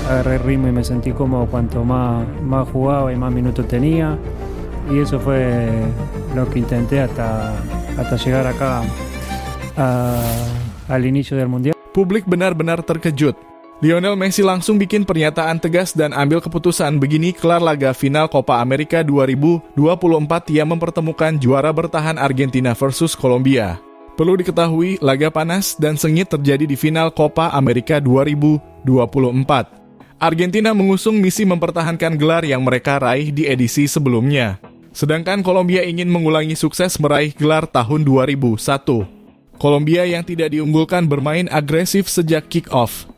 agarré ritmo y me sentí cómodo cuanto más jugaba y más minutos tenía. Y eso fue lo que intenté hasta llegar acá al inicio del Mundial. Publik benar-benar terkejut. Lionel Messi langsung bikin pernyataan tegas dan ambil keputusan begini kelar laga final Copa America 2024 yang mempertemukan juara bertahan Argentina versus Kolombia. Perlu diketahui, laga panas dan sengit terjadi di final Copa America 2024. Argentina mengusung misi mempertahankan gelar yang mereka raih di edisi sebelumnya. Sedangkan Kolombia ingin mengulangi sukses meraih gelar tahun 2001. Kolombia yang tidak diunggulkan bermain agresif sejak kick-off.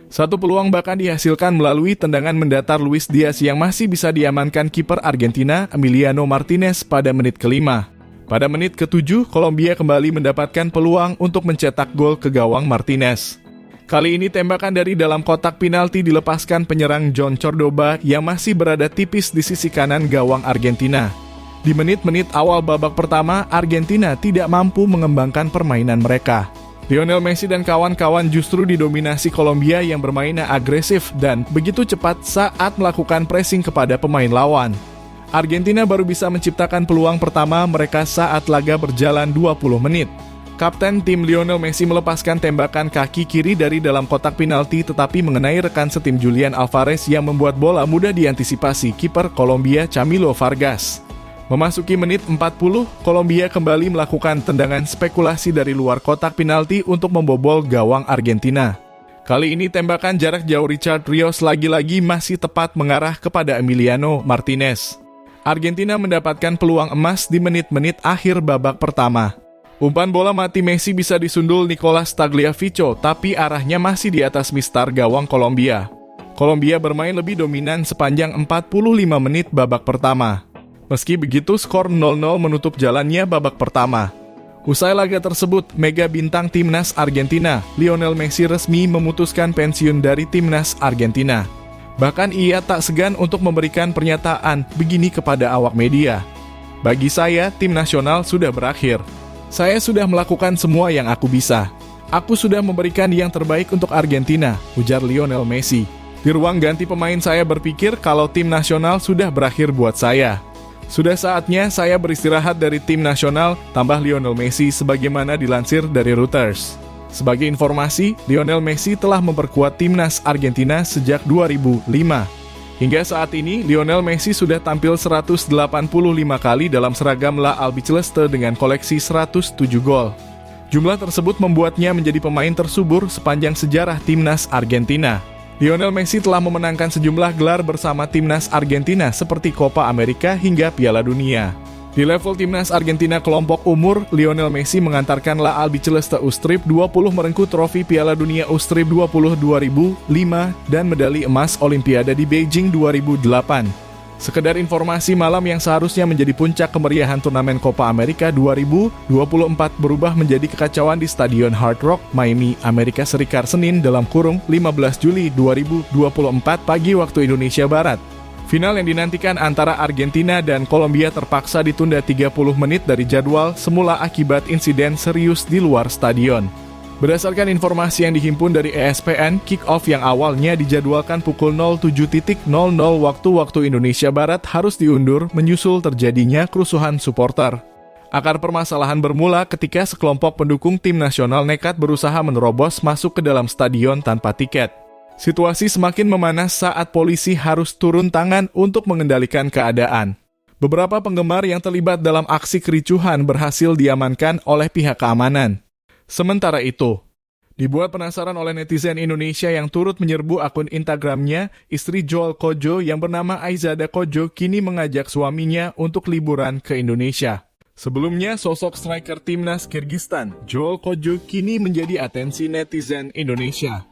Satu peluang bahkan dihasilkan melalui tendangan mendatar Luis Diaz yang masih bisa diamankan kiper Argentina Emiliano Martinez pada menit kelima. Pada menit ke-7, Kolombia kembali mendapatkan peluang untuk mencetak gol ke gawang Martinez. Kali ini tembakan dari dalam kotak penalti dilepaskan penyerang John Cordoba yang masih berada tipis di sisi kanan gawang Argentina. Di menit-menit awal babak pertama, Argentina tidak mampu mengembangkan permainan mereka. Lionel Messi dan kawan-kawan justru didominasi Kolombia yang bermain agresif dan begitu cepat saat melakukan pressing kepada pemain lawan. Argentina baru bisa menciptakan peluang pertama mereka saat laga berjalan 20 menit. Kapten tim Lionel Messi melepaskan tembakan kaki kiri dari dalam kotak penalti tetapi mengenai rekan setim Julian Alvarez yang membuat bola mudah diantisipasi kiper Kolombia Camilo Vargas. Memasuki menit 40, Kolombia kembali melakukan tendangan spekulasi dari luar kotak penalti untuk membobol gawang Argentina. Kali ini tembakan jarak jauh Richard Rios lagi-lagi masih tepat mengarah kepada Emiliano Martinez. Argentina mendapatkan peluang emas di menit-menit akhir babak pertama. Umpan bola mati Messi bisa disundul Nicolas Tagliafico, tapi arahnya masih di atas mistar gawang Kolombia. Kolombia bermain lebih dominan sepanjang 45 menit babak pertama. Meski begitu, skor 0-0 menutup jalannya babak pertama. Usai laga tersebut, mega bintang timnas Argentina, Lionel Messi resmi memutuskan pensiun dari timnas Argentina. Bahkan ia tak segan untuk memberikan pernyataan begini kepada awak media. Bagi saya, tim nasional sudah berakhir. Saya sudah melakukan semua yang aku bisa. Aku sudah memberikan yang terbaik untuk Argentina, ujar Lionel Messi. Di ruang ganti pemain saya berpikir kalau tim nasional sudah berakhir buat saya. Sudah saatnya saya beristirahat dari tim nasional, tambah Lionel Messi sebagaimana dilansir dari Reuters. Sebagai informasi, Lionel Messi telah memperkuat timnas Argentina sejak 2005. Hingga saat ini, Lionel Messi sudah tampil 185 kali dalam seragam La Albiceleste dengan koleksi 107 gol. Jumlah tersebut membuatnya menjadi pemain tersubur sepanjang sejarah timnas Argentina. Lionel Messi telah memenangkan sejumlah gelar bersama timnas Argentina seperti Copa America hingga Piala Dunia. Di level timnas Argentina kelompok umur, Lionel Messi mengantarkan La Albiceleste U-Strip 20 merengkuh trofi Piala Dunia U-Strip 20 2005 dan medali emas Olimpiade di Beijing 2008. Sekedar informasi, malam yang seharusnya menjadi puncak kemeriahan turnamen Copa America 2024 berubah menjadi kekacauan di Stadion Hard Rock, Miami, Amerika Serikat Senin (15 Juli 2024 pagi waktu Indonesia Barat). Final yang dinantikan antara Argentina dan Kolombia terpaksa ditunda 30 menit dari jadwal semula akibat insiden serius di luar stadion. Berdasarkan informasi yang dihimpun dari ESPN, kick-off yang awalnya dijadwalkan pukul 07.00 waktu Indonesia Barat harus diundur menyusul terjadinya kerusuhan supporter. Akar permasalahan bermula ketika sekelompok pendukung tim nasional nekat berusaha menerobos masuk ke dalam stadion tanpa tiket. Situasi semakin memanas saat polisi harus turun tangan untuk mengendalikan keadaan. Beberapa penggemar yang terlibat dalam aksi kericuhan berhasil diamankan oleh pihak keamanan. Sementara itu, dibuat penasaran oleh netizen Indonesia yang turut menyerbu akun Instagramnya, istri Joel Kojo yang bernama Aizada Kojo kini mengajak suaminya untuk liburan ke Indonesia. Sebelumnya, sosok striker timnas Kyrgyzstan, Joel Kojo kini menjadi atensi netizen Indonesia.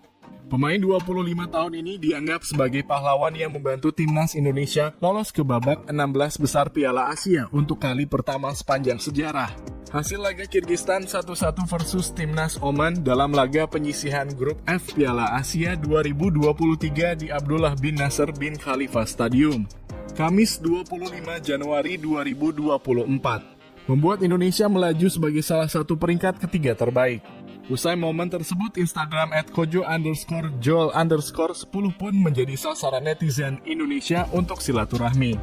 Pemain 25 tahun ini dianggap sebagai pahlawan yang membantu timnas Indonesia lolos ke babak 16 besar Piala Asia untuk kali pertama sepanjang sejarah. Hasil laga Kyrgyzstan 1-1 versus timnas Oman dalam laga penyisihan grup F Piala Asia 2023 di Abdullah bin Nasser bin Khalifa Stadium, Kamis 25 Januari 2024, membuat Indonesia melaju sebagai salah satu peringkat ketiga terbaik. Usai momen tersebut, Instagram @kojo_joel_10 pun menjadi sasaran netizen Indonesia untuk silaturahmi.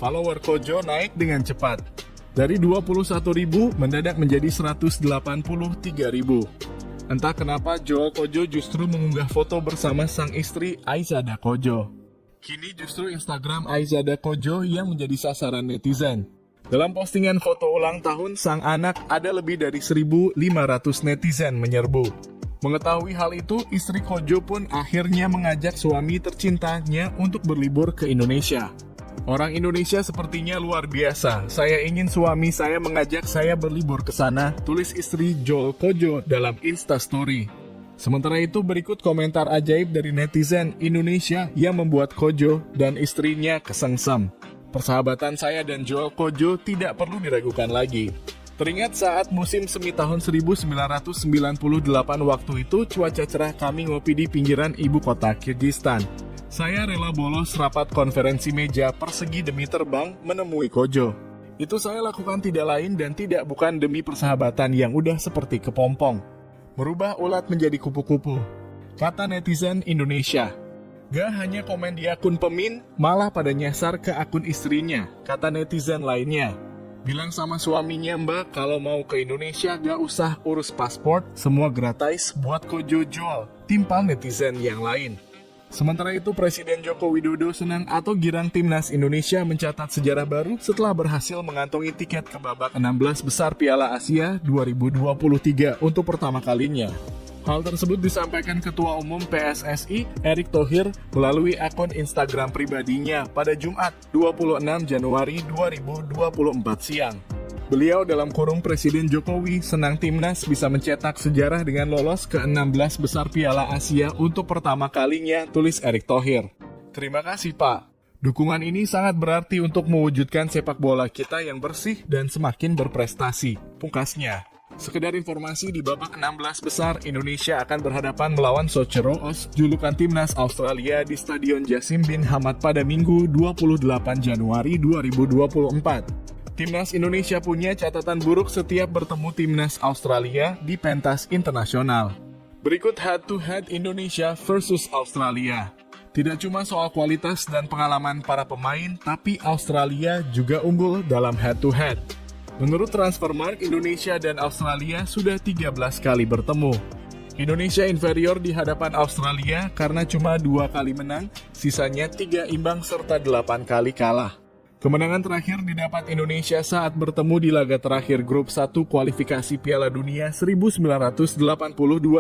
Follower Kojo naik dengan cepat. Dari 21.000 mendadak menjadi 183.000. Entah kenapa Joel Kojo justru mengunggah foto bersama sang istri Aizada Kojo. Kini justru Instagram Aizada Kojo yang menjadi sasaran netizen. Dalam postingan foto ulang tahun sang anak, ada lebih dari 1.500 netizen menyerbu. Mengetahui hal itu, istri Kojo pun akhirnya mengajak suami tercintanya untuk berlibur ke Indonesia. Orang Indonesia sepertinya luar biasa. Saya ingin suami saya mengajak saya berlibur ke sana, tulis istri Joel Kojo dalam Instastory. Sementara itu berikut komentar ajaib dari netizen Indonesia yang membuat Kojo dan istrinya kesengsem. Persahabatan saya dan Joel Kojo tidak perlu diragukan lagi. Teringat saat musim semi tahun 1998 waktu itu cuaca cerah, kami ngopi di pinggiran ibu kota Kyrgyzstan. Saya rela bolos rapat konferensi meja persegi demi terbang menemui Kojo. Itu saya lakukan tidak lain dan tidak bukan demi persahabatan yang udah seperti kepompong. Merubah ulat menjadi kupu-kupu, kata netizen Indonesia. Gak hanya komen di akun Pemin, malah pada nyasar ke akun istrinya, kata netizen lainnya. Bilang sama suaminya, Mbak, kalau mau ke Indonesia gak usah urus paspor, semua gratis buat Kojo Joel, timpal netizen yang lain. Sementara itu, Presiden Joko Widodo senang atau girang timnas Indonesia mencatat sejarah baru setelah berhasil mengantongi tiket ke babak 16 besar Piala Asia 2023 untuk pertama kalinya. Hal tersebut disampaikan Ketua Umum PSSI, Erick Thohir, melalui akun Instagram pribadinya pada Jumat 26 Januari 2024 siang. Beliau dalam kurung Presiden Jokowi senang timnas bisa mencetak sejarah dengan lolos ke 16 besar Piala Asia untuk pertama kalinya, tulis Erick Thohir. Terima kasih Pak. Dukungan ini sangat berarti untuk mewujudkan sepak bola kita yang bersih dan semakin berprestasi, pungkasnya. Sekedar informasi, di babak 16 besar, Indonesia akan berhadapan melawan Socheroos, julukan timnas Australia di Stadion Jassim bin Hamad pada Minggu 28 Januari 2024. Timnas Indonesia punya catatan buruk setiap bertemu timnas Australia di pentas internasional. Berikut head-to-head Indonesia versus Australia. Tidak cuma soal kualitas dan pengalaman para pemain, tapi Australia juga unggul dalam head-to-head. Menurut Transfermarkt, Indonesia dan Australia sudah 13 kali bertemu. Indonesia inferior di hadapan Australia karena cuma 2 kali menang, sisanya 3 imbang serta 8 kali kalah. Kemenangan terakhir didapat Indonesia saat bertemu di laga terakhir Grup 1 kualifikasi Piala Dunia 1982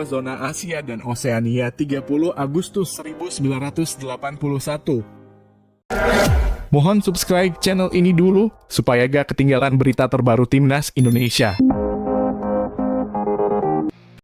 zona Asia dan Oseania 30 Agustus 1981. Mohon subscribe channel ini dulu supaya gak ketinggalan berita terbaru timnas Indonesia.